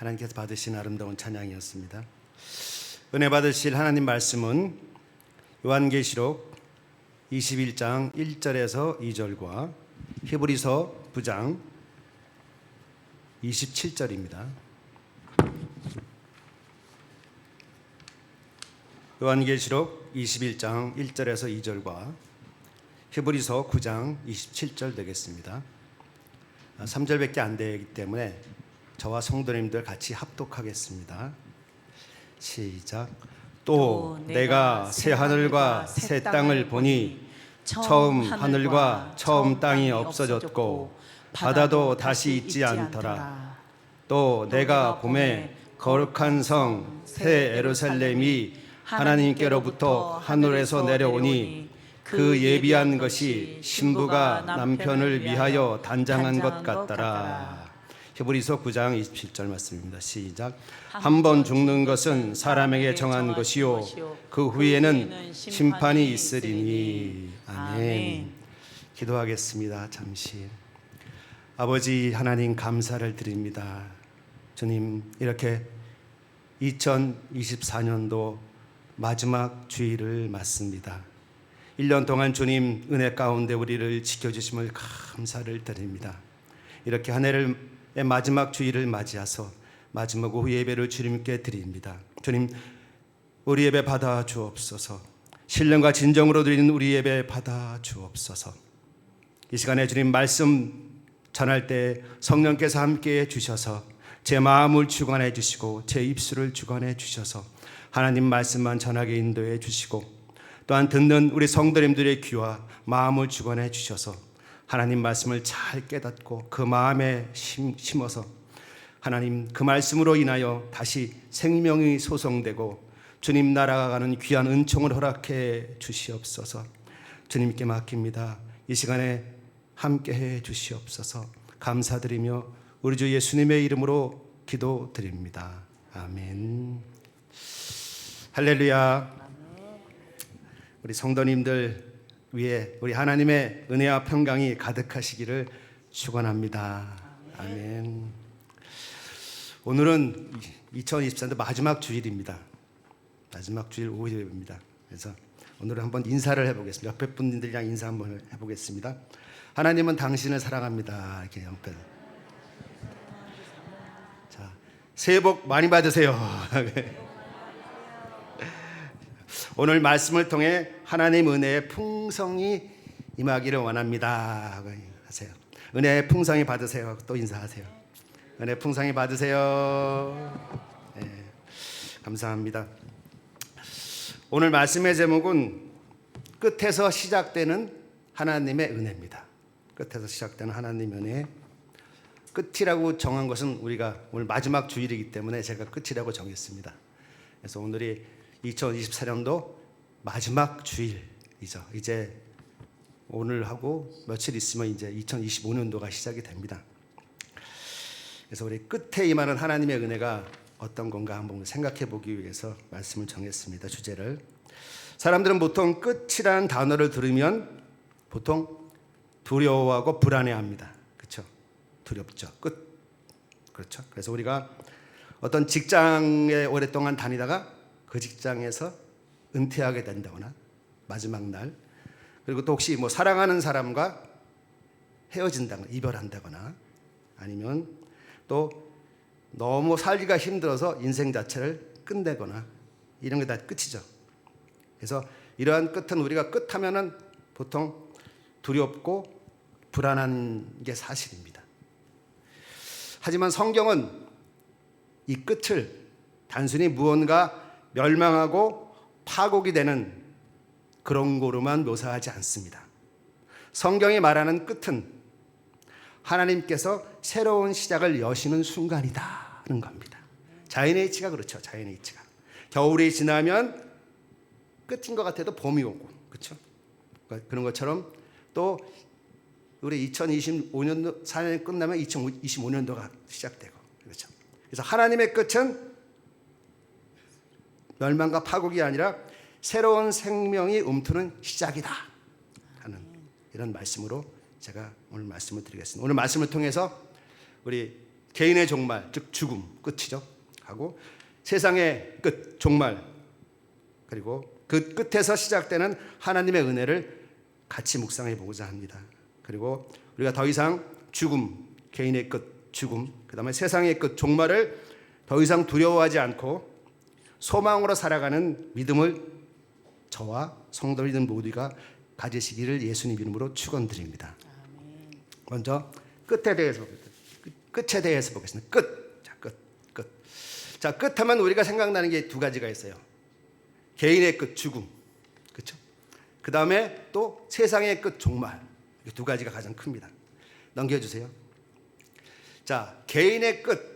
하나님께서 받으신 아름다운 찬양이었습니다. 은혜 받으실 하나님 말씀은 요한계시록 21장 1절에서 2절과 히브리서 9장 27절입니다. 요한계시록 21장 1절에서 2절과 히브리서 9장 27절 되겠습니다. 3절밖에 안 되기 때문에 저와 성도님들 같이 합독하겠습니다. 시작. 또 내가 새 하늘과 새 땅을 보니 처음 하늘과 처음 땅이 없어졌고 바다도 다시 있지 않더라. 또 내가 보매 거룩한 성 새 예루살렘이 하나님께로부터 하늘에서 내려오니 그 예비한 것이 신부가 남편을 위하여 단장한 것 같더라. 히브리서 9장 27절 말씀입니다. 시작. 한 번 죽는 것은 사람에게 정한 것이요 그 후에는 심판이 있으리니. 아멘. 기도하겠습니다. 잠시. 아버지 하나님 감사를 드립니다. 주님, 이렇게 2024년도 마지막 주일을 맞습니다. 1년 동안 주님 은혜 가운데 우리를 지켜주심을 감사를 드립니다. 이렇게 한 해의 마지막 주일을 맞이해서 마지막 오후 예배를 주님께 드립니다. 주님, 우리 예배 받아 주옵소서. 신령과 진정으로 드리는 우리 예배 받아 주옵소서. 이 시간에 주님 말씀 전할 때 성령께서 함께해 주셔서 제 마음을 주관해 주시고 제 입술을 주관해 주셔서 하나님 말씀만 전하게 인도해 주시고 또한 듣는 우리 성도님들의 귀와 마음을 주관해 주셔서 하나님 말씀을 잘 깨닫고 그 마음에 심어서 하나님 그 말씀으로 인하여 다시 생명이 소성되고 주님 나라가 가는 귀한 은총을 허락해 주시옵소서. 주님께 맡깁니다. 이 시간에 함께해 주시옵소서. 감사드리며 우리 주 예수님의 이름으로 기도드립니다. 아멘. 할렐루야. 우리 성도님들 위에 우리 하나님의 은혜와 평강이 가득하시기를 축원합니다. 아멘. 오늘은 2024년도 마지막 주일입니다. 마지막 주일 오후 예배입니다. 그래서 오늘은 한번 인사를 해보겠습니다. 옆에 분들이랑 인사 한번 해보겠습니다. 하나님은 당신을 사랑합니다. 이렇게 옆에. 자, 새해 복 많이 받으세요. 오늘 말씀을 통해 하나님 은혜의 풍성이 임하기를 원합니다. 하세요. 은혜의 풍성이 받으세요. 또 인사하세요. 은혜 풍성이 받으세요. 네, 감사합니다. 오늘 말씀의 제목은 끝에서 시작되는 하나님의 은혜입니다. 끝에서 시작되는 하나님의 은혜. 끝이라고 정한 것은 우리가 오늘 마지막 주일이기 때문에 제가 끝이라고 정했습니다. 그래서 오늘이 2024년도 마지막 주일이죠. 이제 오늘하고 며칠 있으면 이제 2025년도가 시작이 됩니다. 그래서 우리 끝에 임하는 하나님의 은혜가 어떤 건가 한번 생각해 보기 위해서 말씀을 정했습니다. 주제를. 사람들은 보통 끝이라는 단어를 들으면 보통 두려워하고 불안해합니다. 그렇죠? 두렵죠. 끝. 그렇죠? 그래서 우리가 어떤 직장에 오랫동안 다니다가 그 직장에서 은퇴하게 된다거나 마지막 날, 그리고 또 혹시 뭐 사랑하는 사람과 헤어진다거나 이별한다거나 아니면 또 너무 살기가 힘들어서 인생 자체를 끝내거나 이런 게 다 끝이죠. 그래서 이러한 끝은 우리가 끝하면은 보통 두렵고 불안한 게 사실입니다. 하지만 성경은 이 끝을 단순히 무언가 멸망하고 파국이 되는 그런 거로만 묘사하지 않습니다. 성경이 말하는 끝은 하나님께서 새로운 시작을 여시는 순간이다는 겁니다. 자연의 이치가 그렇죠. 자연의 이치가. 겨울이 지나면 끝인 것 같아도 봄이 오고, 그렇죠? 그런 것처럼 또 우리 2025년도 4년이 끝나면 2025년도가 시작되고, 그렇죠? 그래서 하나님의 끝은 멸망과 파국이 아니라 새로운 생명이 움트는 시작이다 하는 이런 말씀으로 제가 오늘 말씀을 드리겠습니다. 오늘 말씀을 통해서 우리 개인의 종말, 즉 죽음, 끝이죠. 하고 세상의 끝, 종말, 그리고 그 끝에서 시작되는 하나님의 은혜를 같이 묵상해 보고자 합니다. 그리고 우리가 더 이상 죽음, 개인의 끝, 죽음, 그 다음에 세상의 끝, 종말을 더 이상 두려워하지 않고 소망으로 살아가는 믿음을 저와 성도들 모두가 가지시기를 예수님 이름으로 축원드립니다. 먼저 끝에 대해서 보겠습니다. 끝. 자, 끝. 자, 끝하면 우리가 생각나는 게 두 가지가 있어요. 개인의 끝, 죽음. 그렇죠? 그 다음에 또 세상의 끝, 종말. 이 두 가지가 가장 큽니다. 넘겨주세요. 자, 개인의 끝.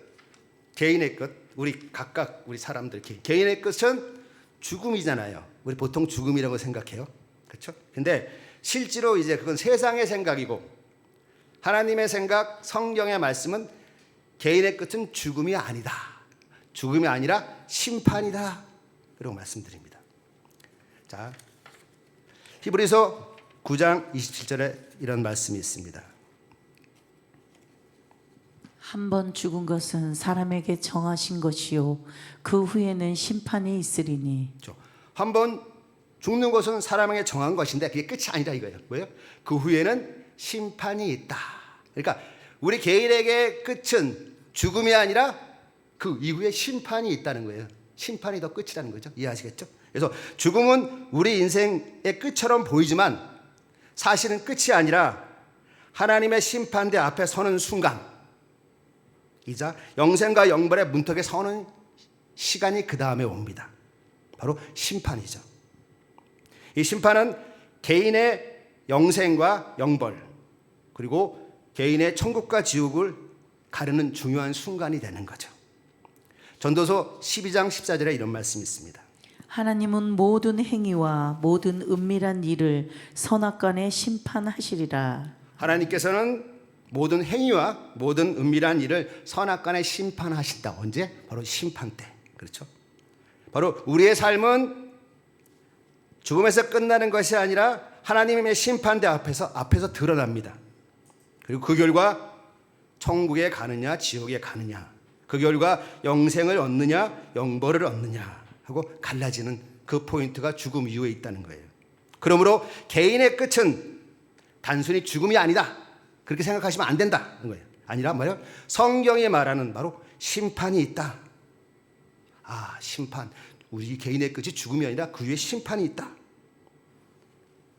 우리 각각 우리 사람들 개인의 끝은 죽음이잖아요. 우리 보통 죽음이라고 생각해요. 그렇죠? 근데 실제로 이제 그건 세상의 생각이고 하나님의 생각, 성경의 말씀은 개인의 끝은 죽음이 아니다. 죽음이 아니라 심판이다. 그리고 말씀드립니다. 자, 히브리서 9장 27절에 이런 말씀이 있습니다. 한 번 죽은 것은 사람에게 정하신 것이요 그 후에는 심판이 있으리니. 한 번 죽는 것은 사람에게 정한 것인데 그게 끝이 아니다 이거예요. 뭐예요? 그 후에는 심판이 있다. 그러니까 우리 개인에게 끝은 죽음이 아니라 그 이후에 심판이 있다는 거예요. 심판이 더 끝이라는 거죠. 이해하시겠죠? 그래서 죽음은 우리 인생의 끝처럼 보이지만 사실은 끝이 아니라 하나님의 심판대 앞에 서는 순간 이자 영생과 영벌의 문턱에 서는 시간이 그 다음에 옵니다. 바로 심판이죠. 이 심판은 개인의 영생과 영벌 그리고 개인의 천국과 지옥을 가르는 중요한 순간이 되는 거죠. 전도서 12장 14절에 이런 말씀이 있습니다. 하나님은 모든 행위와 모든 은밀한 일을 선악간에 심판하시리라. 하나님께서는 모든 행위와 모든 은밀한 일을 선악간에 심판하신다. 언제? 바로 심판 때. 그렇죠? 바로 우리의 삶은 죽음에서 끝나는 것이 아니라 하나님의 심판대 앞에서 드러납니다. 그리고 그 결과 천국에 가느냐 지옥에 가느냐, 그 결과 영생을 얻느냐 영벌을 얻느냐 하고 갈라지는 그 포인트가 죽음 이후에 있다는 거예요. 그러므로 개인의 끝은 단순히 죽음이 아니다 그렇게 생각하시면 안 된다는 거예요. 아니라 뭐예요? 성경이 말하는 바로 심판이 있다. 아, 심판. 우리 개인의 끝이 죽음이 아니라 그 후에 심판이 있다.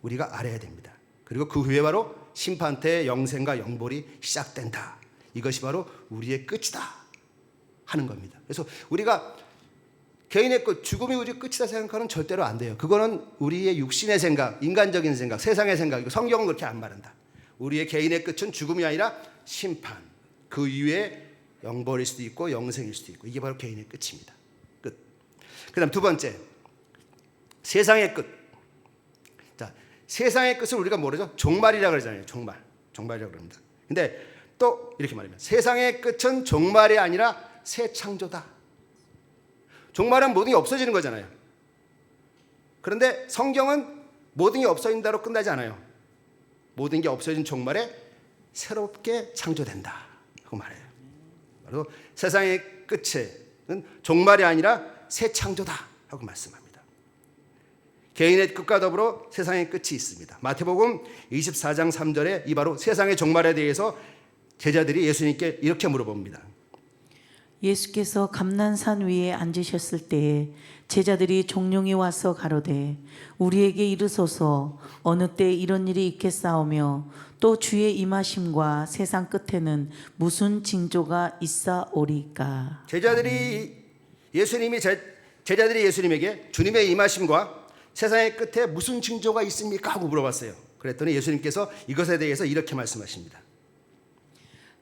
우리가 알아야 됩니다. 그리고 그 후에 바로 심판 때 영생과 영벌이 시작된다. 이것이 바로 우리의 끝이다 하는 겁니다. 그래서 우리가 개인의 끝, 죽음이 우리의 끝이다 생각하는 절대로 안 돼요. 그거는 우리의 육신의 생각, 인간적인 생각, 세상의 생각이고 성경은 그렇게 안 말한다. 우리의 개인의 끝은 죽음이 아니라 심판. 그 이후에 영벌일 수도 있고 영생일 수도 있고 이게 바로 개인의 끝입니다. 끝. 그다음 두 번째, 세상의 끝. 자, 세상의 끝을 우리가 모르죠? 종말이라고 그러잖아요. 종말이라고 그럽니다. 근데 또 이렇게 말합니다. 세상의 끝은 종말이 아니라 새 창조다. 종말은 모든 게 없어지는 거잖아요. 그런데 성경은 모든 게 없어진다로 끝나지 않아요. 모든 게 없어진 종말에 새롭게 창조된다 하고 말해요. 바로 세상의 끝은 종말이 아니라 새 창조다 하고 말씀합니다. 개인의 끝과 더불어 세상의 끝이 있습니다. 마태복음 24장 3절에 이 바로 세상의 종말에 대해서 제자들이 예수님께 이렇게 물어봅니다. 예수께서 감난산 위에 앉으셨을 때에 제자들이 종용이 와서 가로되 우리에게 이르소서 어느 때 이런 일이 있겠사오며 또 주의 임하심과 세상 끝에는 무슨 징조가 있사오리까. 제자들이 예수님에게 주님의 임하심과 세상의 끝에 무슨 징조가 있습니까? 하고 물어봤어요. 그랬더니 예수님께서 이것에 대해서 이렇게 말씀하십니다.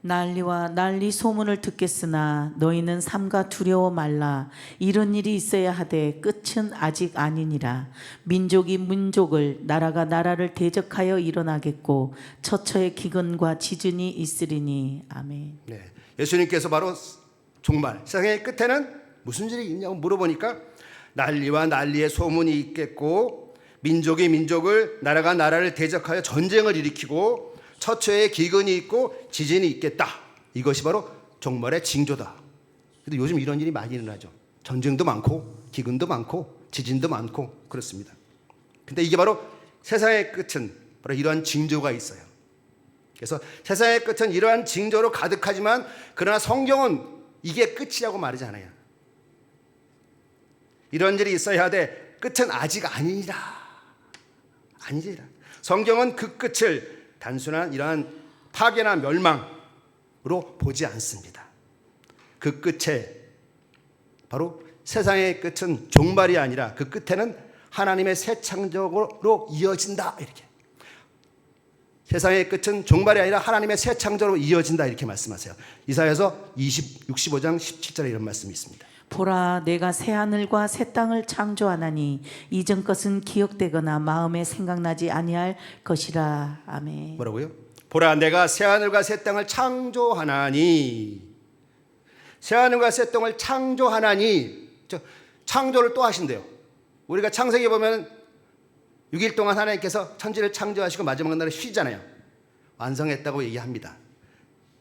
난리와 난리 소문을 듣겠으나 너희는 삼가 두려워 말라. 이런 일이 있어야 하되 끝은 아직 아니니라. 민족이 민족을 나라가 나라를 대적하여 일어나겠고 처처의 기근과 지진이 있으리니. 아멘. 네, 예수님께서 바로 종말 세상의 끝에는 무슨 일이 있냐고 물어보니까 난리와 난리의 소문이 있겠고 민족이 민족을 나라가 나라를 대적하여 전쟁을 일으키고 처처에 기근이 있고 지진이 있겠다. 이것이 바로 종말의 징조다. 근데 요즘 이런 일이 많이 일어나죠. 전쟁도 많고 기근도 많고 지진도 많고 그렇습니다. 근데 이게 바로 세상의 끝은 바로 이러한 징조가 있어요. 그래서 세상의 끝은 이러한 징조로 가득하지만 그러나 성경은 이게 끝이라고 말하지 않아요. 이런 일이 있어야 하되 끝은 아직 아니라. 성경은 그 끝을 단순한 이러한 파괴나 멸망으로 보지 않습니다. 그 끝에 바로 세상의 끝은 종말이 아니라 그 끝에는 하나님의 새 창조로 이어진다. 이렇게. 세상의 끝은 종말이 아니라 하나님의 새 창조로 이어진다. 이렇게 말씀하세요. 이사야서 65장 17절에 이런 말씀이 있습니다. 보라, 내가 새 하늘과 새 땅을 창조하나니 이전 것은 기억되거나 마음에 생각나지 아니할 것이라. 아멘. 뭐라고요? 보라, 내가 새 하늘과 새 땅을 창조하나니. 새 하늘과 새 땅을 창조하나니. 창조를 또 하신대요. 우리가 창세기 보면 6일 동안 하나님께서 천지를 창조하시고 마지막 날에 쉬잖아요. 완성했다고 얘기합니다.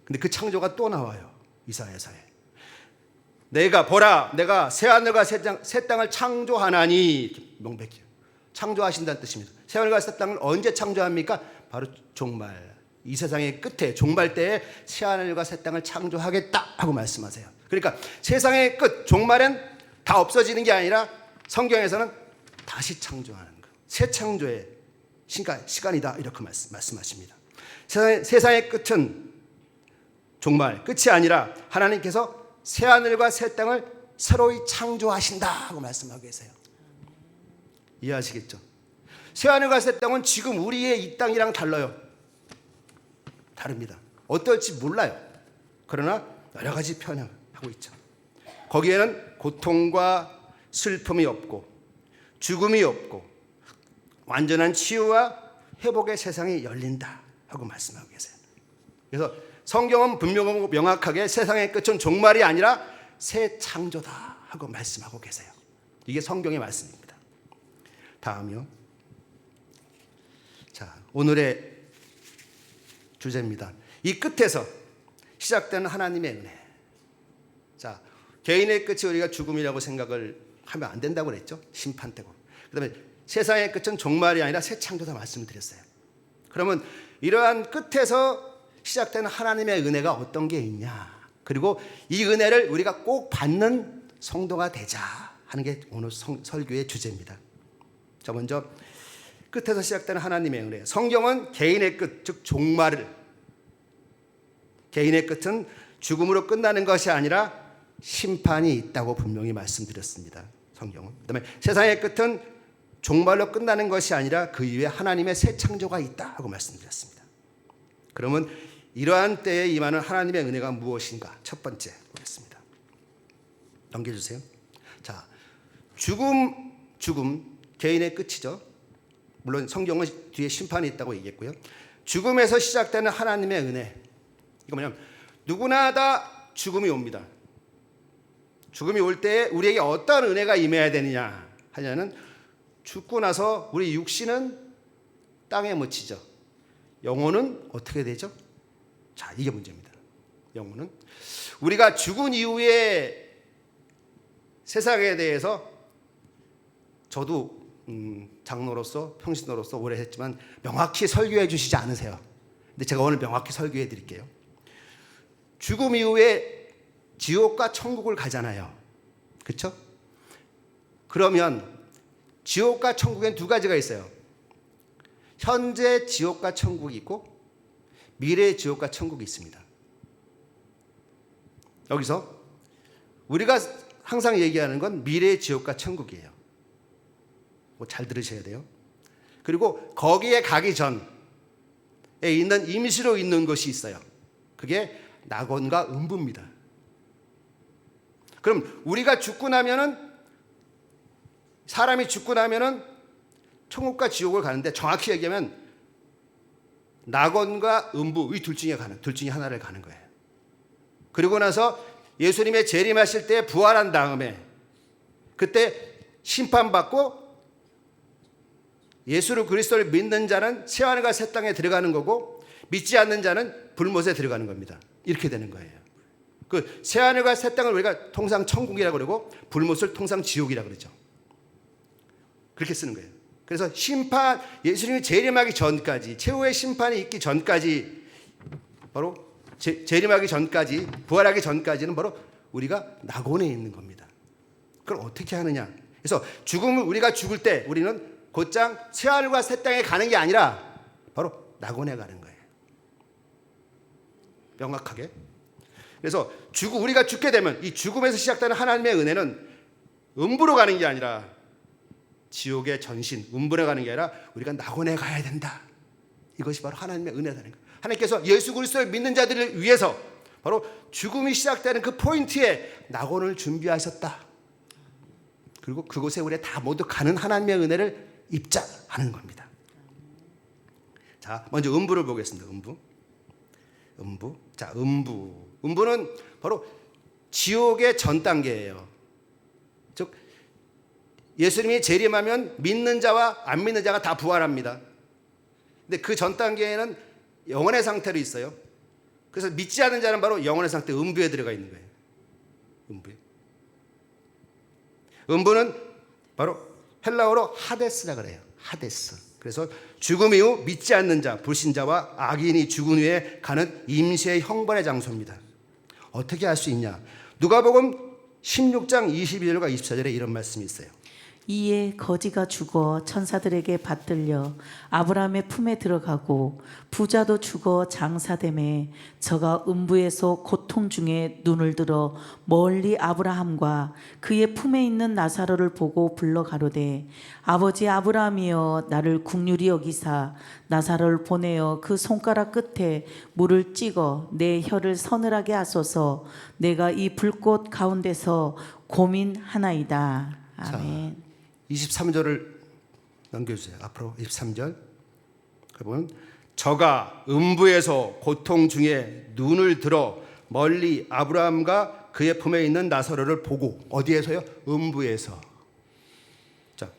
근데 그 창조가 또 나와요. 이사야서에. 보라, 내가 새 하늘과 새 땅을 창조하나니. 명백히 창조하신다는 뜻입니다. 새 하늘과 새 땅을 언제 창조합니까? 바로 종말, 이 세상의 끝에 종말 때에 새 하늘과 새 땅을 창조하겠다 하고 말씀하세요. 그러니까 세상의 끝, 종말은 다 없어지는 게 아니라 성경에서는 다시 창조하는 거, 새 창조의 시간이다 이렇게 말씀하십니다. 세상의 끝은 종말, 끝이 아니라 하나님께서 새 하늘과 새 땅을 새로이 창조하신다 하고 말씀하고 계세요. 이해하시겠죠? 새 하늘과 새 땅은 지금 우리의 이 땅이랑 달라요. 다릅니다. 어떨지 몰라요. 그러나 여러 가지 변형하고 있죠. 거기에는 고통과 슬픔이 없고 죽음이 없고 완전한 치유와 회복의 세상이 열린다 하고 말씀하고 계세요. 그래서 성경은 분명하고 명확하게 세상의 끝은 종말이 아니라 새 창조다 하고 말씀하고 계세요. 이게 성경의 말씀입니다. 다음이요. 자, 오늘의 주제입니다. 이 끝에서 시작되는 하나님의 은혜. 자, 개인의 끝이 우리가 죽음이라고 생각을 하면 안 된다고 그랬죠. 심판 때고. 그다음에 세상의 끝은 종말이 아니라 새 창조다 말씀을 드렸어요. 그러면 이러한 끝에서 시작되는 하나님의 은혜가 어떤 게 있냐, 그리고 이 은혜를 우리가 꼭 받는 성도가 되자 하는 게 오늘 설교의 주제입니다. 자, 먼저 끝에서 시작되는 하나님의 은혜. 성경은 개인의 끝, 즉 종말을, 개인의 끝은 죽음으로 끝나는 것이 아니라 심판이 있다고 분명히 말씀드렸습니다. 성경은. 그다음에 세상의 끝은 종말로 끝나는 것이 아니라 그 이후에 하나님의 새 창조가 있다 하고 말씀드렸습니다. 그러면 이러한 때에 임하는 하나님의 은혜가 무엇인가? 첫 번째 보겠습니다. 넘겨주세요. 자, 죽음 개인의 끝이죠. 물론 성경은 뒤에 심판이 있다고 얘기했고요. 죽음에서 시작되는 하나님의 은혜. 이거 뭐냐면 누구나 다 죽음이 옵니다. 죽음이 올 때 우리에게 어떤 은혜가 임해야 되느냐 하냐는, 죽고 나서 우리 육신은 땅에 묻히죠. 영혼은 어떻게 되죠? 자, 이게 문제입니다. 영혼은 우리가 죽은 이후에 세상에 대해서 저도 장로로서 평신도로서 오래 했지만 명확히 설교해 주시지 않으세요. 근데 제가 오늘 명확히 설교해 드릴게요. 죽음 이후에 지옥과 천국을 가잖아요. 그렇죠? 그러면 지옥과 천국엔 두 가지가 있어요. 현재 지옥과 천국이 있고 미래의 지옥과 천국이 있습니다. 여기서 우리가 항상 얘기하는 건 미래의 지옥과 천국이에요. 잘 들으셔야 돼요. 그리고 거기에 가기 전에 있는 임시로 있는 것이 있어요. 그게 낙원과 음부입니다. 그럼 우리가 죽고 나면은, 사람이 죽고 나면은 천국과 지옥을 가는데, 정확히 얘기하면 낙원과 음부 이 둘 중에 하나를 가는 거예요. 그리고 나서 예수님의 재림하실 때 부활한 다음에 그때 심판받고 예수를 그리스도를 믿는 자는 새 하늘과 새 땅에 들어가는 거고, 믿지 않는 자는 불못에 들어가는 겁니다. 이렇게 되는 거예요. 그 새하늘과 새 땅을 우리가 통상 천국이라고 그러고 불못을 통상 지옥이라고 그러죠. 그렇게 쓰는 거예요. 그래서 심판, 예수님이 재림하기 전까지, 최후의 심판이 있기 전까지, 바로 재림하기 전까지, 부활하기 전까지는 바로 우리가 낙원에 있는 겁니다. 그걸 어떻게 하느냐? 그래서 죽음을, 우리가 죽을 때 우리는 곧장 새하늘과 새 땅에 가는 게 아니라 바로 낙원에 가는 거예요. 명확하게. 그래서 우리가 죽게 되면 이 죽음에서 시작되는 하나님의 은혜는 음부로 가는 게 아니라, 지옥의 전신, 음부로 가는 게 아니라 우리가 낙원에 가야 된다. 이것이 바로 하나님의 은혜라는 거예요. 하나님께서 예수 그리스도를 믿는 자들을 위해서 바로 죽음이 시작되는 그 포인트에 낙원을 준비하셨다. 그리고 그곳에 우리가 다 모두 가는 하나님의 은혜를 입자하는 겁니다. 자, 먼저 음부를 보겠습니다. 음부. 자, 음부는 바로 지옥의 전 단계예요. 즉 예수님이 재림하면 믿는 자와 안 믿는 자가 다 부활합니다. 근데 그 전 단계에는 영혼의 상태로 있어요. 그래서 믿지 않는 자는 바로 영혼의 상태, 음부에 들어가 있는 거예요. 음부는 바로 헬라어로 하데스라 그래요. 하데스. 그래서 죽음 이후 믿지 않는 자, 불신자와 악인이 죽은 후에 가는 임시의 형벌의 장소입니다. 어떻게 할 수 있냐? 누가복음 16장 22절과 24절에 이런 말씀이 있어요. 이에 거지가 죽어 천사들에게 받들려 아브라함의 품에 들어가고 부자도 죽어 장사됨에 저가 음부에서 고통 중에 눈을 들어 멀리 아브라함과 그의 품에 있는 나사로를 보고 불러 가로되 아버지 아브라함이여 나를 긍휼히 여기사 나사로를 보내어 그 손가락 끝에 물을 찍어 내 혀를 서늘하게 하소서 내가 이 불꽃 가운데서 고민하나이다. 아멘. 23절을 넘겨주세요. 앞으로 23절. 보면 저가 음부에서 고통 중에 눈을 들어 멀리 아브라함과 그의 품에 있는 나사로를 보고, 어디에서요? 음부에서. 자,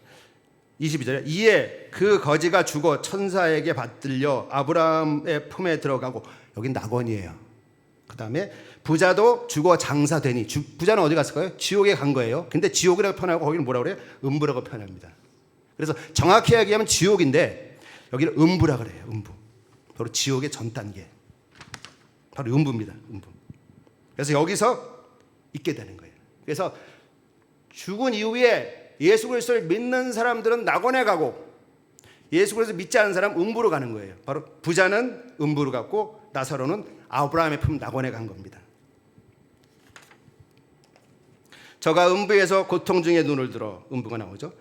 22절에 이에 그 거지가 죽어 천사에게 받들려 아브라함의 품에 들어가고, 여긴 낙원이에요. 그 다음에 부자도 죽어 장사되니, 부자는 어디 갔을까요? 지옥에 간 거예요. 근데 지옥이라고 표현하고 거기는 뭐라고 그래요? 음부라고 표현합니다. 그래서 정확히 얘기하면 지옥인데 여기는 음부라고 그래요. 음부. 바로 지옥의 전 단계. 바로 음부입니다. 음부. 그래서 여기서 있게 되는 거예요. 그래서 죽은 이후에 예수 그리스도를 믿는 사람들은 낙원에 가고, 예수 그리스도 믿지 않는 사람은 음부로 가는 거예요. 바로 부자는 음부로 갔고 나사로는 아브라함의 품 낙원에 간 겁니다. 저가 음부에서 고통 중에 눈을 들어, 음부가 나오죠.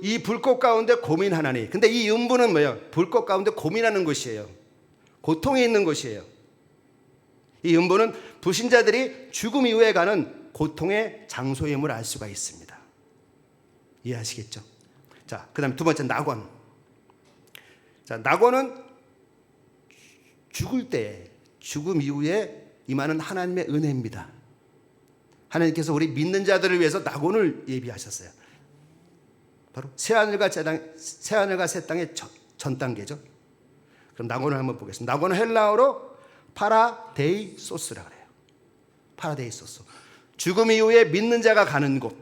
이 불꽃 가운데 고민하나니. 근데 이 음부는 뭐예요? 불꽃 가운데 고민하는 곳이에요. 고통이 있는 곳이에요. 이 음부는 불신자들이 죽음 이후에 가는 고통의 장소임을 알 수가 있습니다. 이해하시겠죠? 자, 그 다음에 두 번째 낙원. 자, 낙원은 죽을 때, 죽음 이후에 임하는 하나님의 은혜입니다. 하나님께서 우리 믿는 자들을 위해서 낙원을 예비하셨어요. 바로 새하늘과 새 땅의 전 단계죠. 그럼 낙원을 한번 보겠습니다. 낙원은 헬라어로 파라데이소스라고 해요. 파라데이소스. 죽음 이후에 믿는 자가 가는 곳,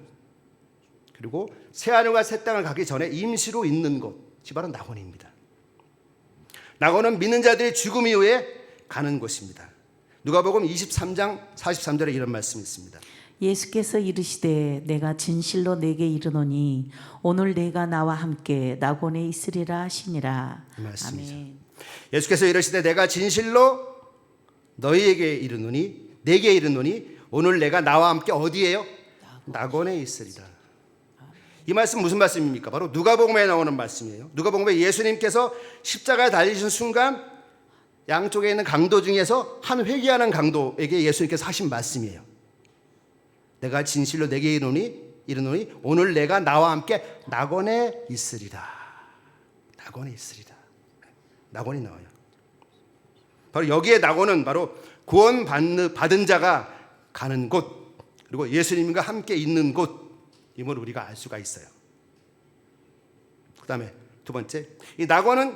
그리고 새하늘과 새 땅을 가기 전에 임시로 있는 곳이 바로 낙원입니다. 낙원은 믿는 자들이 죽음 이후에 가는 곳입니다. 누가복음 23장 43절에 이런 말씀이 있습니다. 예수께서 이르시되 내가 진실로 내게 이르노니 오늘 내가 나와 함께 낙원에 있으리라 하시니라. 아멘. 예수께서 이르시되 내가 진실로 너희에게 이르노니, 내게 이르노니 오늘 내가 나와 함께 어디에요? 낙원에 있으리라. 이 말씀 무슨 말씀입니까? 바로 누가복음에 나오는 말씀이에요. 누가복음에 예수님께서 십자가에 달리신 순간 양쪽에 있는 강도 중에서 한 회개하는 강도에게 예수님께서 하신 말씀이에요. 내가 진실로 내게 이르노니 오늘 내가 나와 함께 낙원에 있으리라. 낙원에 있으리라. 낙원이 나와요. 바로 여기에 낙원은 바로 구원 받은 자가 가는 곳, 그리고 예수님과 함께 있는 곳임을 우리가 알 수가 있어요. 그 다음에 두 번째, 이 낙원은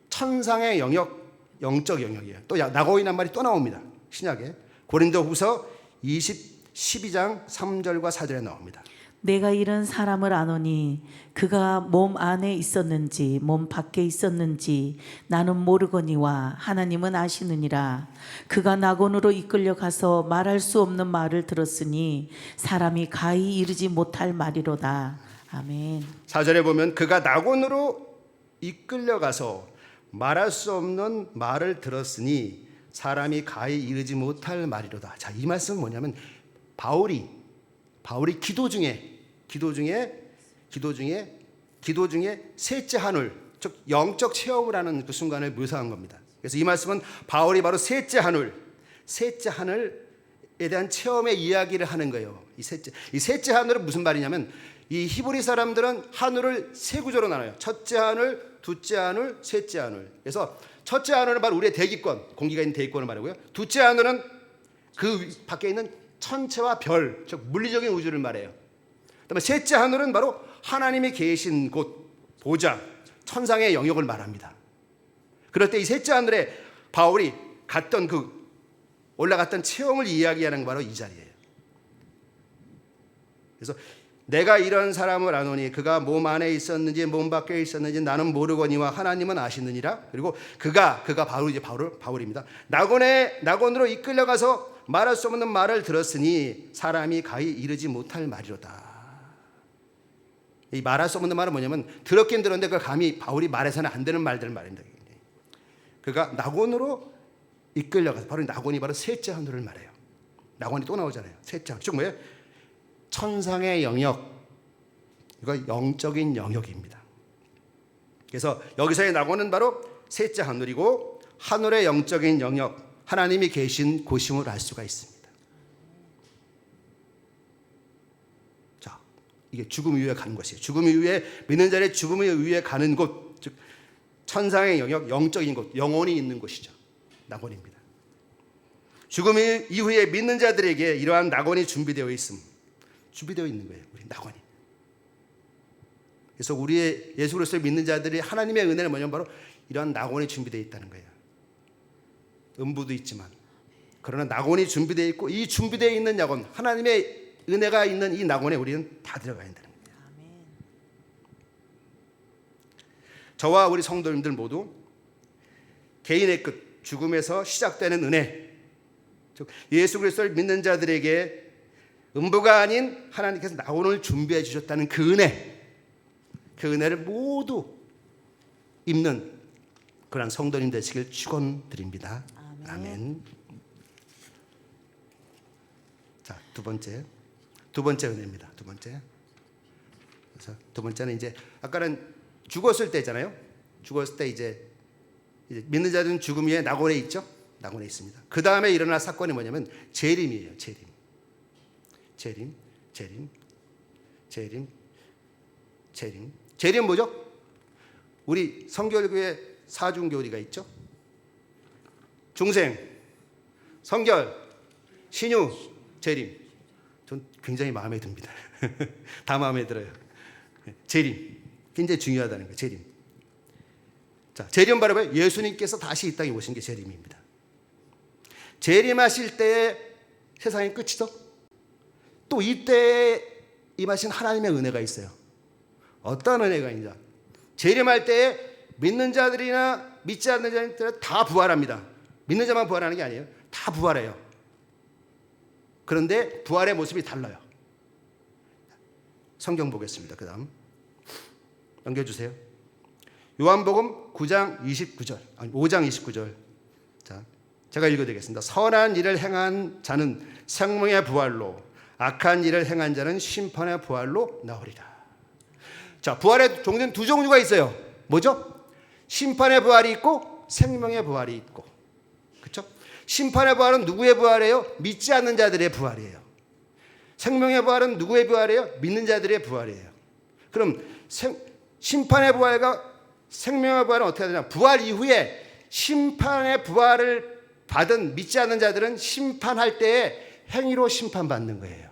천상의 영역, 영적 영역이에요. 또 낙원이란 말이 또 나옵니다. 신약에 고린도후서 12장 3절과 4절에 나옵니다. 내가 이런 사람을 아노니 그가 몸 안에 있었는지 몸 밖에 있었는지 나는 모르거니와 하나님은 아시느니라. 그가 낙원으로 이끌려 가서 말할 수 없는 말을 들었으니 사람이 가히 이르지 못할 말이로다. 아멘. 4절에 보면 그가 낙원으로 이끌려가서 말할 수 없는 말을 들었으니 사람이 가히 이르지 못할 말이로다. 자, 이 말씀은 뭐냐면 바울이 기도 중에 셋째 하늘, 즉 영적 체험을 하는 그 순간을 묘사한 겁니다. 그래서 이 말씀은 바울이 바로 셋째 하늘에 대한 체험의 이야기를 하는 거예요. 이 셋째 하늘은 무슨 말이냐면 이 히브리 사람들은 하늘을 세 구조로 나눠요. 첫째 하늘, 둘째 하늘, 셋째 하늘. 그래서 첫째 하늘은 바로 우리의 대기권, 공기가 있는 대기권을 말하고요. 둘째 하늘은 그 밖에 있는 천체와 별, 즉 물리적인 우주를 말해요. 그다음에 셋째 하늘은 바로 하나님이 계신 곳, 보좌, 천상의 영역을 말합니다. 그럴 때 이 셋째 하늘에 바울이 올라갔던 체험을 이야기하는 게 바로 이 자리예요. 그래서 내가 이런 사람을 아노니 그가 몸 안에 있었는지 몸 밖에 있었는지 나는 모르거니와 하나님은 아시느니라. 그리고 그가 바울입니다. 낙원으로 이끌려가서 말할 수 없는 말을 들었으니 사람이 가히 이르지 못할 말이로다. 이 말할 수 없는 말은 뭐냐면 들었긴 들었는데 그 감히 바울이 말해서는 안 되는 말들을 말합니다. 그가 낙원으로 이끌려가서 바로 낙원이 바로 셋째 하늘을 말해요. 낙원이 또 나오잖아요. 셋째 하늘. 즉 뭐예요? 천상의 영역, 이거 영적인 영역입니다. 그래서 여기서의 낙원은 바로 셋째 하늘이고 하늘의 영적인 영역, 하나님이 계신 곳임을 알 수가 있습니다. 자, 이게 죽음 이후에 가는 것이에요. 죽음 이후에 믿는 자의 죽음 이후에 가는 곳, 즉 천상의 영역, 영적인 곳, 영혼이 있는 곳이죠. 낙원입니다. 죽음 이후에 믿는 자들에게 이러한 낙원이 준비되어 있는 거예요. 우리 낙원이. 그래서 우리의 예수 그리스도를 믿는 자들이 하나님의 은혜는 뭐냐면 바로 이러한 낙원이 준비되어 있다는 거예요. 음부도 있지만 그러나 낙원이 준비되어 있고 이 준비되어 있는 낙원, 하나님의 은혜가 있는 이 낙원에 우리는 다 들어가야 된다는 거예요. 저와 우리 성도님들 모두 개인의 끝, 죽음에서 시작되는 은혜, 즉 예수 그리스도를 믿는 자들에게 음부가 아닌 하나님께서 낙원을 준비해 주셨다는 그 은혜를 모두 입는 그런 성도님 되시길 축원드립니다. 아멘. 자, 두 번째 은혜입니다. 그래서 두 번째는 이제 아까는 죽었을 때잖아요. 죽었을 때 이제 믿는 자들은 죽음 위에 낙원에 있죠. 낙원에 있습니다. 그 다음에 일어날 사건이 뭐냐면 재림이에요. 재림 뭐죠? 우리 성결교회 사중교리가 있죠. 중생, 성결, 신유, 재림. 전 굉장히 마음에 듭니다. 다 마음에 들어요. 재림 굉장히 중요하다는 거예요. 재림. 자, 재림 바로 예수님께서 다시 이 땅에 오신 게 재림입니다. 재림하실 때에 세상의 끝이죠. 또 이때 임하신 하나님의 은혜가 있어요. 어떤 은혜가 있냐? 재림할 때에 믿는 자들이나 믿지 않는 자들은 다 부활합니다. 믿는 자만 부활하는 게 아니에요. 다 부활해요. 그런데 부활의 모습이 달라요. 성경 보겠습니다. 그 다음 넘겨주세요. 요한복음 5장 29절. 자, 제가 읽어드리겠습니다. 선한 일을 행한 자는 생명의 부활로, 악한 일을 행한 자는 심판의 부활로 나오리라. 자, 부활의 종류는 두 종류가 있어요. 뭐죠? 심판의 부활이 있고 생명의 부활이 있고. 그렇죠? 심판의 부활은 누구의 부활이에요? 믿지 않는 자들의 부활이에요. 생명의 부활은 누구의 부활이에요? 믿는 자들의 부활이에요. 그럼 심판의 부활과 생명의 부활은 어떻게 되냐? 부활 이후에 심판의 부활을 받은 믿지 않는 자들은 심판할 때에 행위로 심판받는 거예요.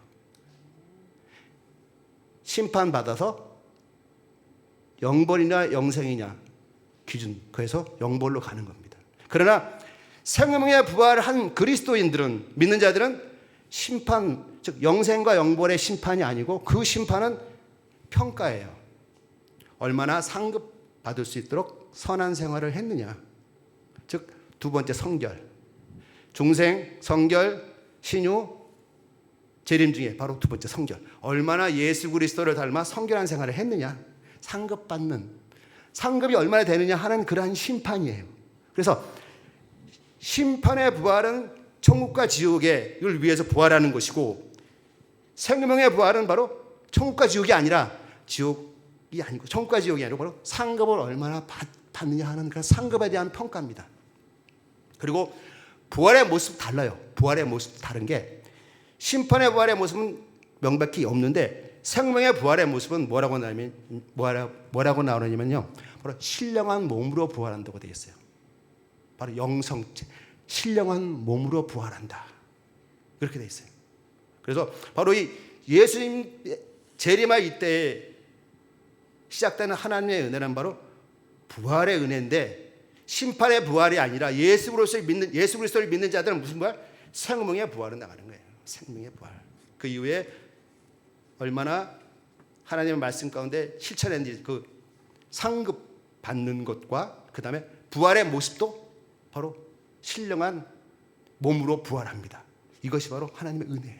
심판받아서 영벌이냐 영생이냐 기준, 그래서 영벌로 가는 겁니다. 그러나 생명의 부활한 그리스도인들은, 믿는 자들은 심판, 즉 영생과 영벌의 심판이 아니고 그 심판은 평가예요. 얼마나 상급 받을 수 있도록 선한 생활을 했느냐. 즉 두 번째 성결, 중생, 성결, 신유, 재림 중에 바로 두 번째 성결. 얼마나 예수 그리스도를 닮아 성결한 생활을 했느냐. 상급받는, 상급이 얼마나 되느냐 하는 그러한 심판이에요. 그래서 심판의 부활은 천국과 지옥을 위해서 부활하는 것이고, 생명의 부활은 바로 천국과 지옥이 아니라, 지옥이 아니고 천국과 지옥이 아니고 바로 상급을 얼마나 받느냐 하는 그런 상급에 대한 평가입니다. 그리고 부활의 모습 달라요. 부활의 모습 다른 게, 심판의 부활의 모습은 명백히 없는데 생명의 부활의 모습은 뭐라고 나오냐면요, 바로 신령한 몸으로 부활한다고 되어 있어요. 바로 영성체, 신령한 몸으로 부활한다, 그렇게 되어 있어요. 그래서 바로 이 예수님 재림할 이때에 시작되는 하나님의 은혜는 바로 부활의 은혜인데, 심판의 부활이 아니라 예수 그리스도를 믿는 자들은 무슨 부활? 생명의 부활은 나가는 거예요. 생명의 부활. 그 이후에 얼마나 하나님의 말씀 가운데 실천했는지, 그 상급 받는 것과 그 다음에 부활의 모습도 바로 신령한 몸으로 부활합니다. 이것이 바로 하나님의 은혜예요.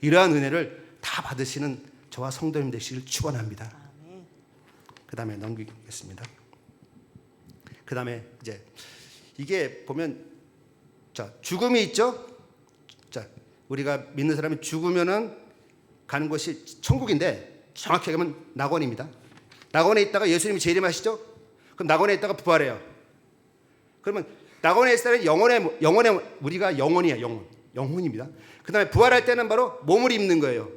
이러한 은혜를 다 받으시는 저와 성도님 되시길 축원합니다. 그 다음에 넘기겠습니다. 그 다음에 이제 이게 보면, 자, 죽음이 있죠. 자, 우리가 믿는 사람이 죽으면은 가는 곳이 천국인데, 정확히 하면 낙원입니다. 낙원에 있다가 예수님이 재림하시죠. 그럼 낙원에 있다가 부활해요. 그러면 낙원에 있을 때는 영혼의 우리가 영혼이에요. 영혼입니다. 그 다음에 부활할 때는 바로 몸을 입는 거예요.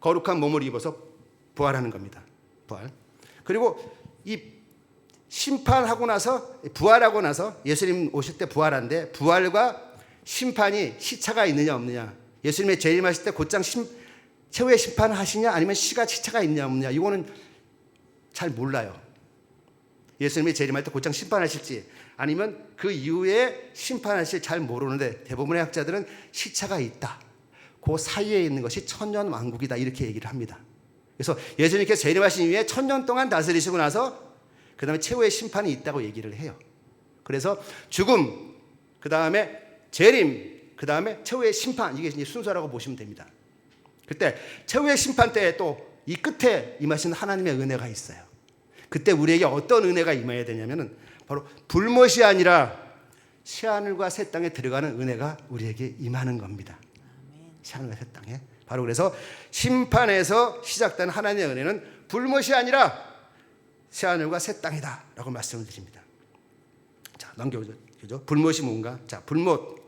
거룩한 몸을 입어서 부활하는 겁니다. 부활. 그리고 이 심판하고 나서, 부활하고 나서 예수님 오실 때 부활한데, 부활과 심판이 시차가 있느냐 없느냐, 예수님의 재림하실 때 곧장 최후의 심판을 하시냐 아니면 시차가 있느냐 없느냐, 이거는 잘 몰라요. 예수님이 재림할 때 곧장 심판하실지 아니면 그 이후에 심판하실지 잘 모르는데, 대부분의 학자들은 시차가 있다, 그 사이에 있는 것이 천년왕국이다, 이렇게 얘기를 합니다. 그래서 예수님께서 재림하신 이후에 1000년 동안 다스리시고 나서 그 다음에 최후의 심판이 있다고 얘기를 해요. 그래서 죽음, 그 다음에 재림, 그 다음에 최후의 심판, 이게 이제 순서라고 보시면 됩니다. 그때 최후의 심판 때에 또 이 끝에 임하시는 하나님의 은혜가 있어요. 그때 우리에게 어떤 은혜가 임해야 되냐면은 바로 불못이 아니라 새하늘과 새 땅에 들어가는 은혜가 우리에게 임하는 겁니다. 새하늘과 새 땅에. 바로 그래서 심판에서 시작된 하나님의 은혜는 불못이 아니라 새하늘과 새 땅이다 라고 말씀을 드립니다. 자, 넘겨보죠. 불못이 뭔가? 자, 불못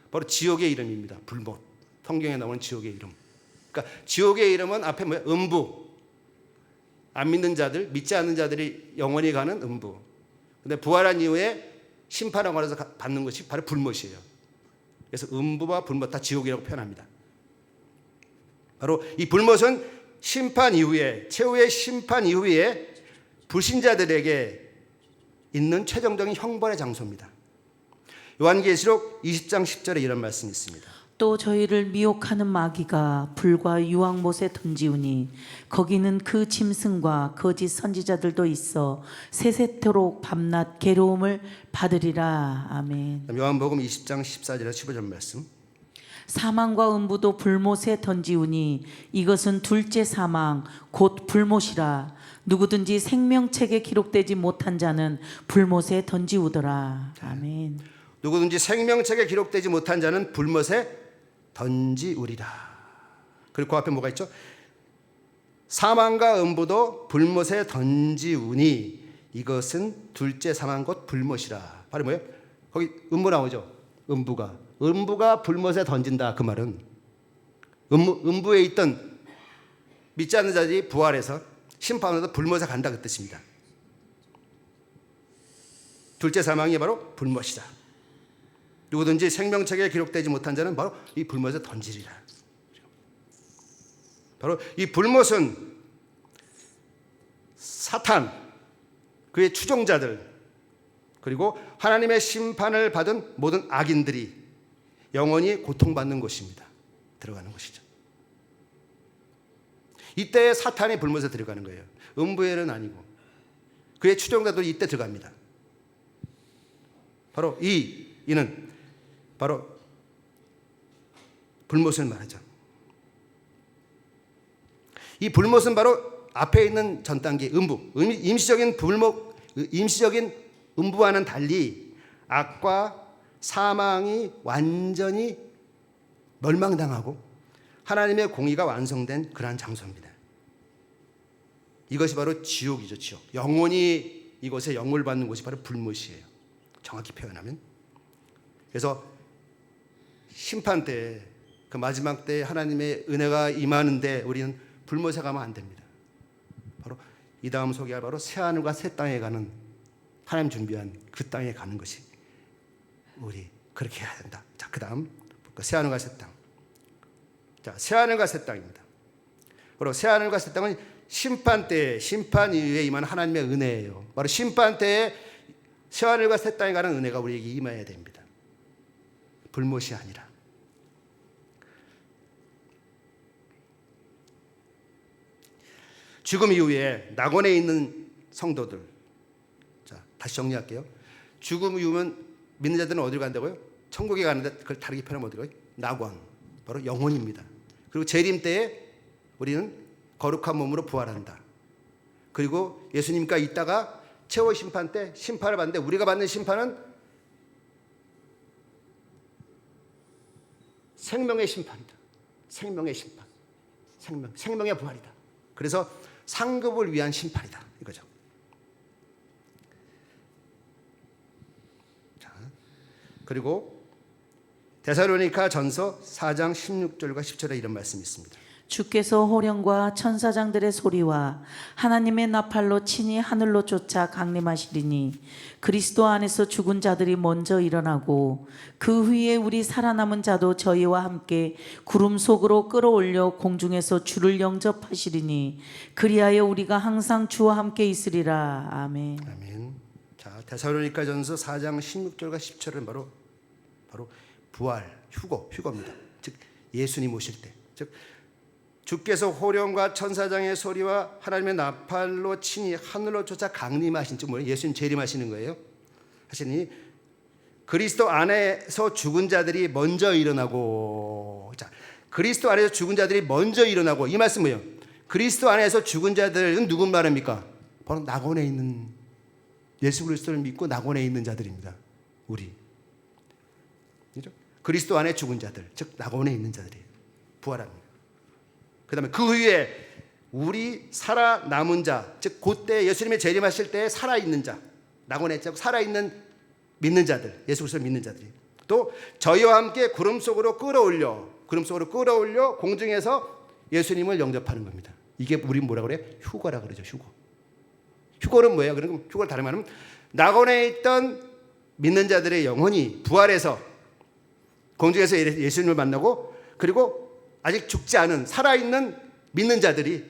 바로 지옥의 이름입니다. 불못, 성경에 나오는 지옥의 이름. 그러니까 지옥의 이름은 앞에 뭐야? 음부. 안 믿는 자들, 믿지 않는 자들이 영원히 가는 음부. 근데 부활한 이후에 심판하고 나서 받는 것이 바로 불못이에요. 그래서 음부와 불못 다 지옥이라고 표현합니다. 바로 이 불못은 심판 이후에, 최후의 심판 이후에 불신자들에게 있는 최종적인 형벌의 장소입니다. 요한계시록 20장 10절에 이런 말씀이 있습니다. 또 저희를 미혹하는 마귀가 불과 유황못에 던지우니 거기는 그 짐승과 거짓 선지자들도 있어 세세토록 밤낮 괴로움을 받으리라. 아멘. 요한복음 20장 14절에서 15절 말씀. 사망과 음부도 불못에 던지우니 이것은 둘째 사망 곧 불못이라. 누구든지 생명책에 기록되지 못한 자는 불못에 던지우더라. 아멘. 누구든지 생명책에 기록되지 못한 자는 불못에 던지우리라. 그리고 그 앞에 뭐가 있죠? 사망과 음부도 불못에 던지우니 이것은 둘째 사망 곧 불못이라. 바로 뭐예요? 거기 음부 나오죠? 음부가 불못에 던진다. 그 말은 음부에 있던 믿지 않는 자들이 부활해서 심판으로 불못에 간다, 그 뜻입니다. 둘째 사망이 바로 불못이다. 누구든지 생명책에 기록되지 못한 자는 바로 이 불못에 던지리라. 바로 이 불못은 사탄, 그의 추종자들, 그리고 하나님의 심판을 받은 모든 악인들이 영원히 고통받는 곳입니다. 들어가는 곳이죠. 이때 사탄이 불못에 들어가는 거예요. 음부에는 아니고 그의 추종자들이 이때 들어갑니다. 바로 이는 바로 불못을 말하죠. 이 불못은 바로 앞에 있는 전 단계 음부, 임시적인 불못, 임시적인 음부와는 달리 악과 사망이 완전히 멸망당하고 하나님의 공의가 완성된 그러한 장소입니다. 이것이 바로 지옥이죠. 지옥. 영원히 이곳에 영을 받는 곳이 바로 불못이에요. 정확히 표현하면. 그래서 심판 때, 그 마지막 때 하나님의 은혜가 임하는데 우리는 불못에 가면 안 됩니다. 바로 이 다음 소개할 바로 새하늘과 새 땅에 가는, 하나님 준비한 그 땅에 가는 것이 우리 그렇게 해야 된다. 자, 그 다음 새하늘과 새 땅. 자, 새하늘과 새 땅입니다. 바로 새하늘과 새 땅은 심판 때, 심판 이후에 임하는 하나님의 은혜예요. 바로 심판 때에 새하늘과 새 땅에 가는 은혜가 우리에게 임해야 됩니다. 불못이 아니라. 죽음 이후에 낙원에 있는 성도들. 자, 다시 정리할게요. 죽음 이후면 믿는 자들은 어디로 간다고요? 천국에 가는데 그걸 다르게 표현하면 어디로 가요? 낙원. 바로 영혼입니다. 그리고 재림 때에 우리는 거룩한 몸으로 부활한다. 그리고 예수님과 있다가 최후의 심판 때 심판을 받는데 우리가 받는 심판은 생명의 심판이다. 생명의 심판. 생명의 부활이다. 그래서 상급을 위한 심판이다. 이거죠. 자, 그리고 데살로니가 전서 4장 16절과 10절에 이런 말씀이 있습니다. 주께서 호령과 천사장들의 소리와 하나님의 나팔로 친히 하늘로 쫓아 강림하시리니 그리스도 안에서 죽은 자들이 먼저 일어나고 그 후에 우리 살아남은 자도 저희와 함께 구름 속으로 끌어올려 공중에서 주를 영접하시리니 그리하여 우리가 항상 주와 함께 있으리라. 아멘. 아멘. 자, 데살로니가 전서 4장 16절과 10절은 바로 부활, 휴거입니다. 즉 예수님 오실 때. 즉 주께서 호령과 천사장의 소리와 하나님의 나팔로 친히 하늘로 쫓아 강림하신, 즉 뭐예요? 예수님 재림하시는 거예요. 하시니 그리스도 안에서 죽은 자들이 먼저 일어나고. 자, 그리스도 안에서 죽은 자들이 먼저 일어나고. 이 말씀 뭐예요? 그리스도 안에서 죽은 자들은 누군 말입니까? 바로 낙원에 있는, 예수 그리스도를 믿고 낙원에 있는 자들입니다. 우리. 그렇죠? 그리스도 안에 죽은 자들, 즉 낙원에 있는 자들이 부활합니다. 그 다음에 그 후에 우리 살아남은 자, 즉 그때 예수님의 재림하실 때 살아있는 자, 낙원에 살아있는 믿는 자들, 예수 그리스도를 믿는 자들이 또 저희와 함께 구름 속으로 끌어올려 공중에서 예수님을 영접하는 겁니다. 이게 우리 뭐라 그래요? 휴거라 그러죠. 휴거는 뭐예요? 그러니까 휴거를 다른 말하면 낙원에 있던 믿는 자들의 영혼이 부활해서 공중에서 예수님을 만나고, 그리고 아직 죽지 않은 살아있는 믿는 자들이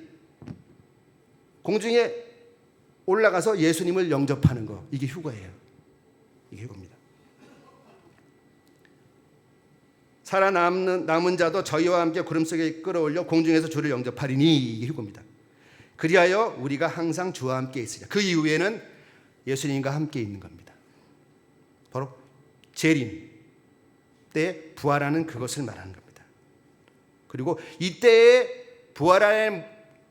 공중에 올라가서 예수님을 영접하는 거, 이게 휴거예요. 이게 휴거입니다. 살아남은 자도 저희와 함께 구름 속에 끌어올려 공중에서 주를 영접하리니, 이게 휴거입니다. 그리하여 우리가 항상 주와 함께 있으리라. 그 이후에는 예수님과 함께 있는 겁니다. 바로 재림 때 부활하는 그것을 말하는 겁니다. 그리고 이때의 부활한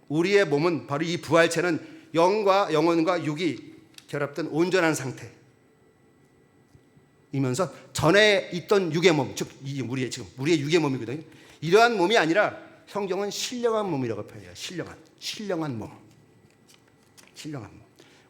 우리의 몸은, 바로 이 부활체는 영혼과 육이 결합된 온전한 상태이면서 전에 있던 육의 몸, 즉 우리의 육의 몸이거든요. 이러한 몸이 아니라 성경은 신령한 몸이라고 표현해요. 신령한 몸.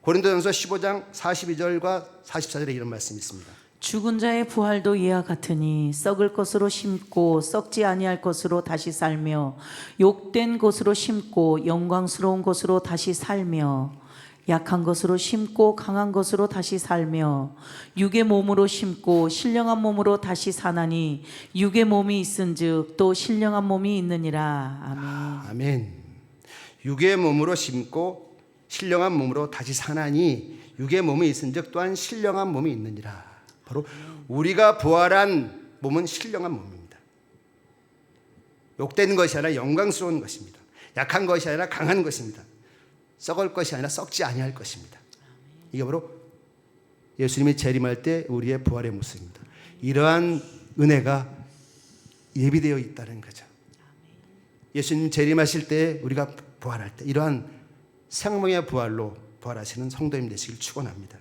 고린도전서 15장 42절과 44절에 이런 말씀이 있습니다. 죽은 자의 부활도 이와 같으니 썩을 것으로 심고 썩지 아니할 것으로 다시 살며 욕된 것으로 심고 영광스러운 것으로 다시 살며 약한 것으로 심고 강한 것으로 다시 살며 육의 몸으로 심고 신령한 몸으로 다시 사나니 육의 몸이 있은즉 또 신령한 몸이 있느니라. 아멘. 아멘. 육의 몸으로 심고 신령한 몸으로 다시 사나니 육의 몸이 있은즉 또한 신령한 몸이 있느니라. 바로 우리가 부활한 몸은 신령한 몸입니다. 욕된 것이 아니라 영광스러운 것입니다. 약한 것이 아니라 강한 것입니다. 썩을 것이 아니라 썩지 아니할 것입니다. 이게 바로 예수님이 재림할 때 우리의 부활의 모습입니다. 이러한 은혜가 예비되어 있다는 거죠. 예수님 재림하실 때 우리가 부활할 때 이러한 생명의 부활로 부활하시는 성도님 되시길 축원합니다.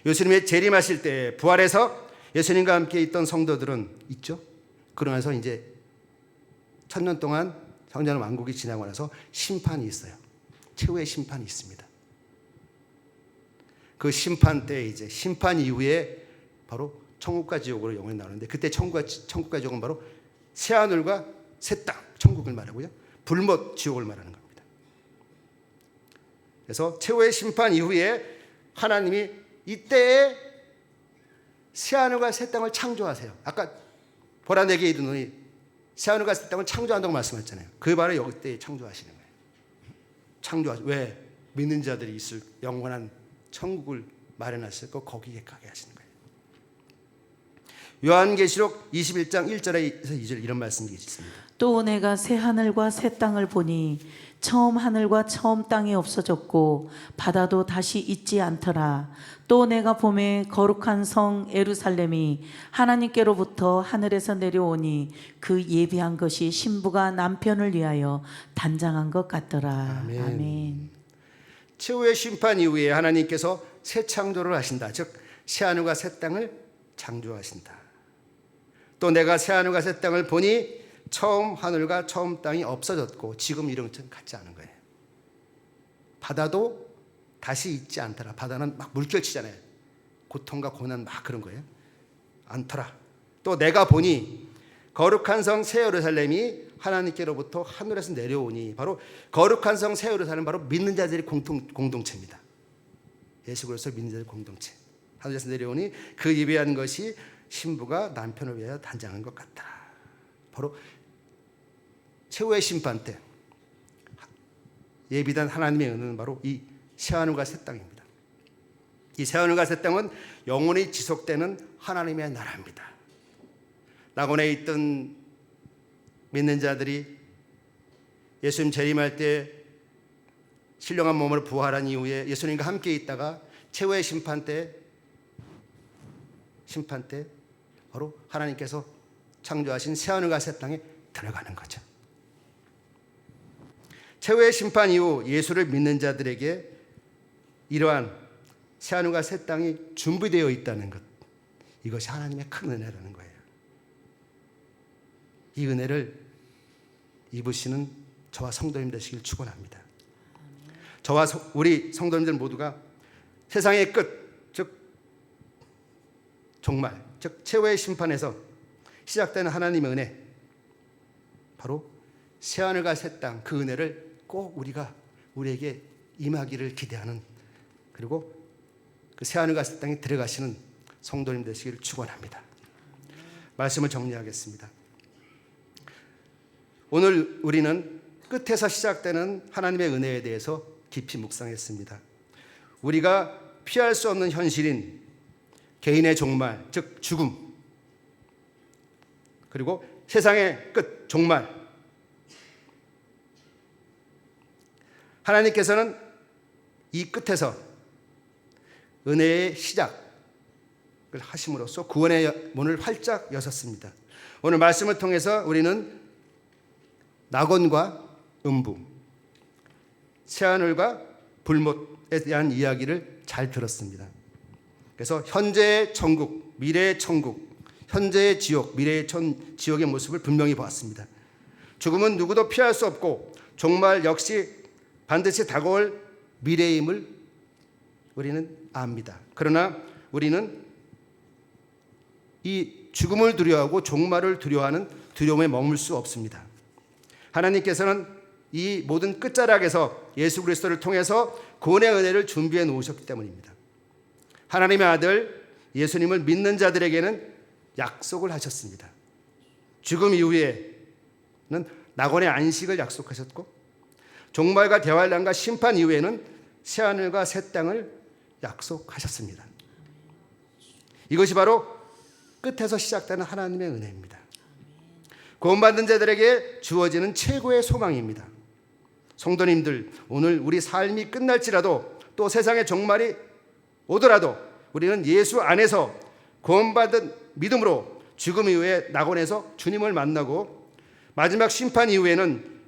예수님의 재림하실 때 부활해서 예수님과 함께 있던 성도들은 있죠. 그러면서 이제 1000년 동안 성전 왕국이 지나고 나서 심판이 있어요. 최후의 심판이 있습니다. 그 심판 때 이제 심판 이후에 바로 천국과 지옥으로 영혼이 나오는데 그때 천국과 지옥은 바로 새하늘과 새 땅, 천국을 말하고요. 불못 지옥을 말하는 겁니다. 그래서 최후의 심판 이후에 하나님이 이때에 새하늘과 새 땅을 창조하세요. 아까 보라 내게 이르노니 새하늘과 새 땅을 창조한다고 말씀하셨잖아요. 그 바로 여기 때 창조하시는 거예요. 창조하시 왜? 믿는 자들이 있을 영원한 천국을 마련하셨고 거기에 가게 하시는 거예요. 요한계시록 21장 1절에서 2절 이런 말씀이 있습니다. 또 내가 새 하늘과 새 땅을 보니 처음 하늘과 처음 땅이 없어졌고 바다도 다시 있지 않더라. 또 내가 보매 거룩한 성 예루살렘이 하나님께로부터 하늘에서 내려오니 그 예비한 것이 신부가 남편을 위하여 단장한 것 같더라. 아멘. 아멘. 최후의 심판 이후에 하나님께서 새 창조를 하신다. 즉 새하늘과 새 땅을 창조하신다. 또 내가 새하늘과 새 땅을 보니 처음 하늘과 처음 땅이 없어졌고 지금 이런 것처럼 같지 않은 거예요. 바다도 다시 있지 않더라. 바다는 막 물결치잖아요. 고통과 고난 막 그런 거예요. 않더라. 또 내가 보니 거룩한 성 새 예루살렘이 하나님께로부터 하늘에서 내려오니 바로 거룩한 성 새 예루살렘 바로 믿는 자들의 공동체입니다. 예수 그리스도 믿는 자들의 공동체. 하늘에서 내려오니 그 예비한 것이 신부가 남편을 위하여 단장한 것 같다. 바로 최후의 심판 때 예비된 하나님의 은혜는 바로 이 새하늘과 새 땅입니다. 이 새하늘과 새 땅은 영원히 지속되는 하나님의 나라입니다. 낙원에 있던 믿는 자들이 예수님 재림할 때 신령한 몸으로 부활한 이후에 예수님과 함께 있다가 최후의 심판 때 바로 하나님께서 창조하신 새하늘과 새 땅에 들어가는 거죠. 최후의 심판 이후 예수를 믿는 자들에게 이러한 새하늘과 새 땅이 준비되어 있다는 것, 이것이 하나님의 큰 은혜라는 거예요. 이 은혜를 입으시는 저와 성도님 되시길 축원합니다. 저와 우리 성도님들 모두가 세상의 끝, 즉 종말, 즉 최후의 심판에서 시작되는 하나님의 은혜, 바로 새하늘과 새 땅 그 은혜를 꼭 우리에게 임하기를 기대하는, 그리고 그 새하늘과 새 땅에 들어가시는 성도님 되시기를 축원합니다. 말씀을 정리하겠습니다. 오늘 우리는 끝에서 시작되는 하나님의 은혜에 대해서 깊이 묵상했습니다. 우리가 피할 수 없는 현실인 개인의 종말, 즉 죽음, 그리고 세상의 끝, 종말, 하나님께서는 이 끝에서 은혜의 시작을 하심으로써 구원의 문을 활짝 여셨습니다. 오늘 말씀을 통해서 우리는 낙원과 음부, 새하늘과 불못에 대한 이야기를 잘 들었습니다. 그래서 현재의 천국, 미래의 천국, 현재의 지옥, 미래의 지옥의 모습을 분명히 보았습니다. 죽음은 누구도 피할 수 없고 종말 역시 반드시 다가올 미래임을 우리는 압니다. 그러나 우리는 이 죽음을 두려워하고 종말을 두려워하는 두려움에 머물 수 없습니다. 하나님께서는 이 모든 끝자락에서 예수 그리스도를 통해서 구원의 은혜를 준비해 놓으셨기 때문입니다. 하나님의 아들 예수님을 믿는 자들에게는 약속을 하셨습니다. 죽음 이후에는 낙원의 안식을 약속하셨고 종말과 대환란과 심판 이후에는 새하늘과 새 땅을 약속하셨습니다. 이것이 바로 끝에서 시작되는 하나님의 은혜입니다. 구원받은 자들에게 주어지는 최고의 소망입니다. 성도님들, 오늘 우리 삶이 끝날지라도 또 세상의 종말이 오더라도 우리는 예수 안에서 구원받은 믿음으로 죽음 이후에 낙원에서 주님을 만나고 마지막 심판 이후에는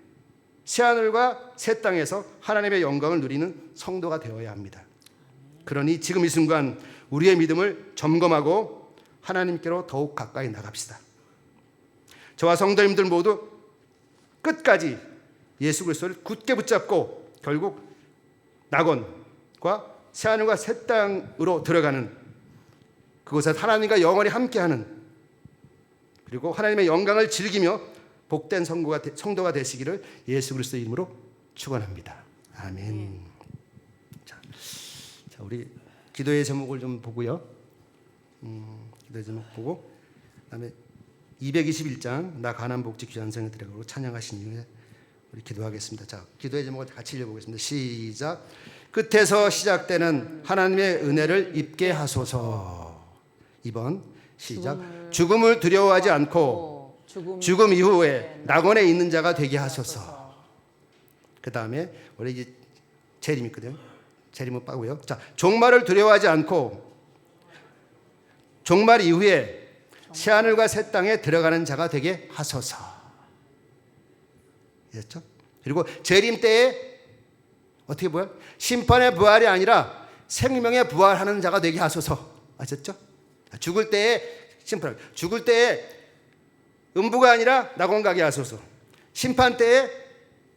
새하늘과 새 땅에서 하나님의 영광을 누리는 성도가 되어야 합니다. 그러니 지금 이 순간 우리의 믿음을 점검하고 하나님께로 더욱 가까이 나갑시다. 저와 성도님들 모두 끝까지 예수 그리스도를 굳게 붙잡고 결국 낙원과 새하늘과 새 땅으로 들어가는 그곳에 하나님과 영원히 함께하는 그리고 하나님의 영광을 즐기며 복된 성도가 되시기를 예수 그리스도 이름으로 축원합니다. 아멘. 자, 우리 기도의 제목을 좀 보고요. 기도의 제목 보고 그다음에 221장 나 가난 복지 귀한 생을 드리고 찬양하신 이후에 우리 기도하겠습니다. 자, 기도의 제목을 같이 읽어보겠습니다. 시작. 끝에서 시작되는 하나님의 은혜를 입게 하소서. 2번 시작. 죽음을 두려워하지 않고 죽음 이후에 낙원에 있는 자가 되게 하소서. 그 다음에 우리 이제 재림 있거든요. 재림은 빠고요. 자, 종말을 두려워하지 않고 종말 이후에 새하늘과 새 땅에 들어가는 자가 되게 하소서. 이랬죠? 그리고 재림 때에 어떻게 보여? 심판의 부활이 아니라 생명의 부활하는 자가 되게 하소서. 아셨죠? 죽을 때에 심판, 죽을 때에 음부가 아니라 낙원 가게 하소서. 심판 때에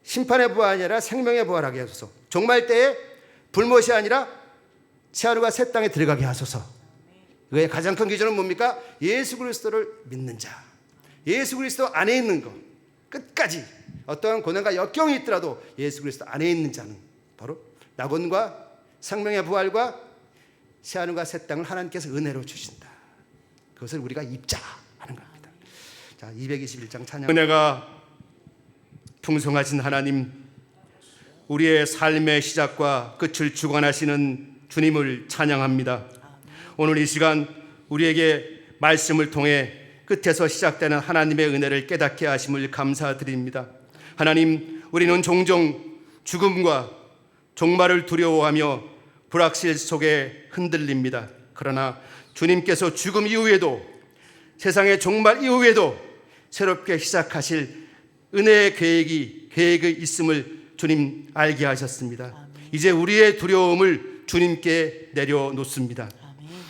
심판의 부활이 아니라 생명의 부활하게 하소서. 종말 때에 불못이 아니라 새하늘과 새 땅에 들어가게 하소서. 그의 가장 큰 기준은 뭡니까? 예수 그리스도를 믿는 자. 예수 그리스도 안에 있는 것. 끝까지 어떠한 고난과 역경이 있더라도 예수 그리스도 안에 있는 자는 바로 낙원과 생명의 부활과 새하늘과 새 땅을 하나님께서 은혜로 주신다. 그것을 우리가 입자하는 겁니다. 자, 221장 찬양. 은혜가 풍성하신 하나님, 우리의 삶의 시작과 끝을 주관하시는 주님을 찬양합니다. 오늘 이 시간 우리에게 말씀을 통해 끝에서 시작되는 하나님의 은혜를 깨닫게 하심을 감사드립니다. 하나님, 우리는 종종 죽음과 종말을 두려워하며 불확실 속에 흔들립니다. 그러나 주님께서 죽음 이후에도 세상의 종말 이후에도 새롭게 시작하실 은혜의 계획이 있음을 주님 알게 하셨습니다. 이제 우리의 두려움을 주님께 내려놓습니다.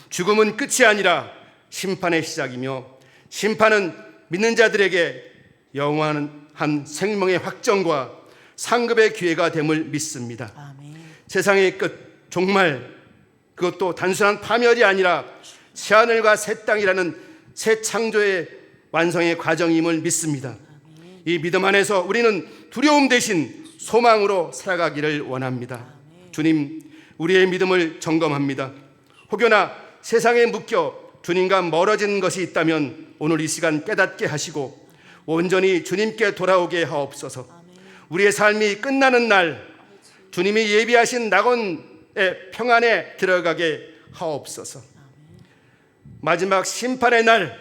죽음은 끝이 아니라 심판의 시작이며 심판은 믿는 자들에게 영원한 생명의 확정과 상급의 기회가 됨을 믿습니다. 아멘. 세상의 끝, 종말, 그것도 단순한 파멸이 아니라 새하늘과 새 땅이라는 새 창조의 완성의 과정임을 믿습니다. 아멘. 이 믿음 안에서 우리는 두려움 대신 소망으로 살아가기를 원합니다. 아멘. 주님, 우리의 믿음을 점검합니다. 혹여나 세상에 묶여 주님과 멀어진 것이 있다면 오늘 이 시간 깨닫게 하시고 온전히 주님께 돌아오게 하옵소서. 우리의 삶이 끝나는 날 주님이 예비하신 낙원의 평안에 들어가게 하옵소서. 마지막 심판의 날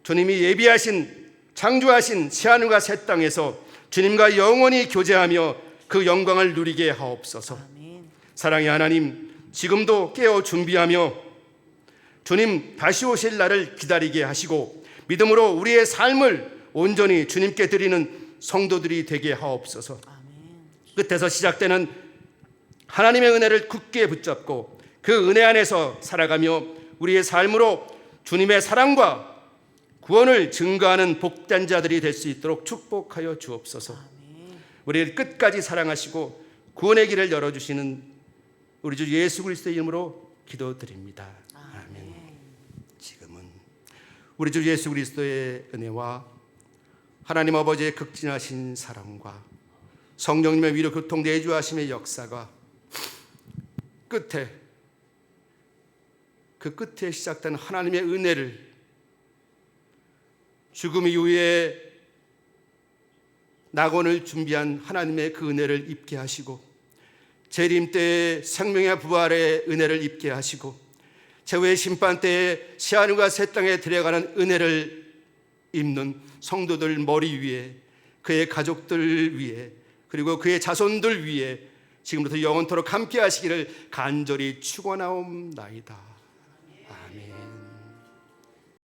주님이 예비하신 창조하신 새하늘과 새 땅에서 주님과 영원히 교제하며 그 영광을 누리게 하옵소서. 사랑의 하나님, 지금도 깨어 준비하며 주님 다시 오실 날을 기다리게 하시고 믿음으로 우리의 삶을 온전히 주님께 드리는 성도들이 되게 하옵소서. 끝에서 시작되는 하나님의 은혜를 굳게 붙잡고 그 은혜 안에서 살아가며 우리의 삶으로 주님의 사랑과 구원을 증거하는 복된 자들이 될 수 있도록 축복하여 주옵소서. 우리를 끝까지 사랑하시고 구원의 길을 열어주시는 우리 주 예수 그리스도의 이름으로 기도드립니다. 아멘. 지금은 우리 주 예수 그리스도의 은혜와 하나님 아버지의 극진하신 사랑과 성령님의 위로 교통 내주하심의 역사가 그 끝에 시작된 하나님의 은혜를 죽음 이후에 낙원을 준비한 하나님의 그 은혜를 입게 하시고, 재림 때에 생명의 부활의 은혜를 입게 하시고, 최후의 심판 때에 새하늘과 새 땅에 들어가는 은혜를 입는 성도들 머리 위에, 그의 가족들 위에, 그리고 그의 자손들 위에 지금부터 영원토록 함께 하시기를 간절히 축원하옵나이다. 아멘.